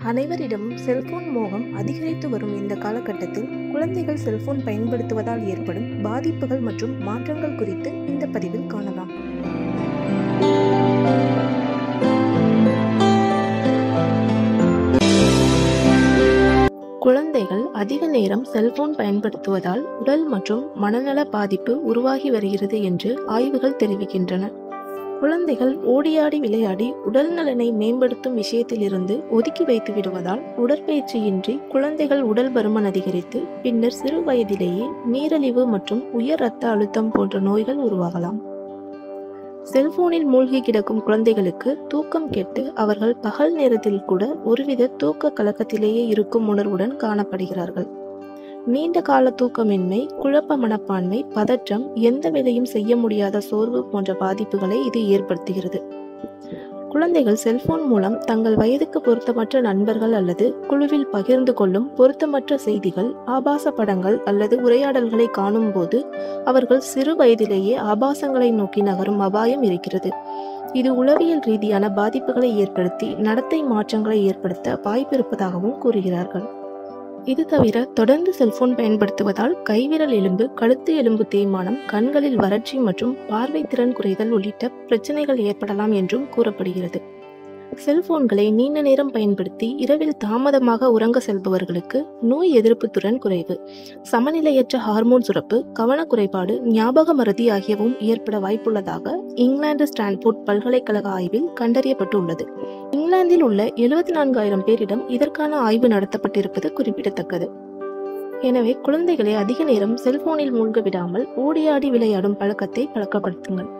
அனைவரிடமும் செல்போன் மோகம் அதிகரித்து வரும் இந்த காலகட்டத்தில் குழந்தைகள் செல்போன் பயன்படுத்துவதால் ஏற்படும் பாதிப்புகள் மற்றும் மாற்றங்கள் குறித்து இந்த பதிவில் காணலாம். குழந்தைகள் அதிக நேரம் செல்போன் பயன்படுத்துவதால் உடல் மற்றும் மனநல பாதிப்பு உருவாகி வருகிறது என்று ஆய்வுகள் தெரிவிக்கின்றன. குழந்தைகள் ஓடியாடி விளையாடி உடல் நலனை மேம்படுத்தும் விஷயத்திலிருந்து ஒதுக்கி வைத்து விடுவதால் உடற்பயிற்சியின்றி குழந்தைகள் உடல் பருமன் அதிகரித்து பின்னர் சிறு வயதிலேயே நீரிழிவு மற்றும் உயர் இரத்த அழுத்தம் போன்ற நோய்கள் உருவாகலாம். செல்போனில் மூழ்கி கிடக்கும் குழந்தைகளுக்கு தூக்கம் கெட்டு அவர்கள் பகல் நேரத்தில் கூட ஒருவித தூக்க கலக்கத்திலேயே இருக்கும் உணர்வுடன் காணப்படுகிறார்கள். நீண்ட கால தூக்கமின்மை, குழப்ப மனப்பான்மை, பதற்றம், எந்த வேலையும் செய்ய முடியாத சோர்வு போன்ற பாதிப்புகளை இது ஏற்படுத்துகிறது. குழந்தைகள் செல்போன் மூலம் தங்கள் வயதுக்கு பொருத்தமற்ற நண்பர்கள் அல்லது குழுவில் பகிர்ந்து கொள்ளும் பொருத்தமற்ற செய்திகள், ஆபாச படங்கள் அல்லது உரையாடல்களை காணும் போது அவர்கள் சிறு வயதிலேயே ஆபாசங்களை நோக்கி நகரும் அபாயம் இருக்கிறது. இது உளவியல் ரீதியான பாதிப்புகளை ஏற்படுத்தி நடத்தை மாற்றங்களை ஏற்படுத்த வாய்ப்பிருப்பதாகவும் கூறுகிறார்கள். இது தவிர தொடர்ந்து செல்போன் பயன்படுத்துவதால் கைவிரல் எலும்பு, கழுத்து எலும்பு தேய்மானம், கண்களில் வறட்சி மற்றும் பார்வை திறன் குறைதல் உள்ளிட்ட பிரச்சனைகள் ஏற்படலாம் என்றும் கூறப்படுகிறது. செல்போன்களை நீண்ட நேரம் பயன்படுத்தி இரவில் தாமதமாக உறங்க செல்பவர்களுக்கு நோய் எதிர்ப்பு திறன் குறைவு, சமநிலையற்ற ஹார்மோன் சுரப்பு, கவனக்குறைபாடு, ஞாபக மறதி ஆகியவும் ஏற்பட வாய்ப்புள்ளதாக இங்கிலாந்து ஸ்டான்போர்ட் பல்கலைக்கழக ஆய்வில் கண்டறியப்பட்டுள்ளது. இங்கிலாந்தில் உள்ள 74,000 பேரிடம் இதற்கான ஆய்வு நடத்தப்பட்டிருப்பது குறிப்பிடத்தக்கது. எனவே குழந்தைகளை அதிக நேரம் செல்போனில் மூழ்க விடாமல் ஓடியாடி விளையாடும் பழக்கத்தை பழக்கப்படுத்துங்கள்.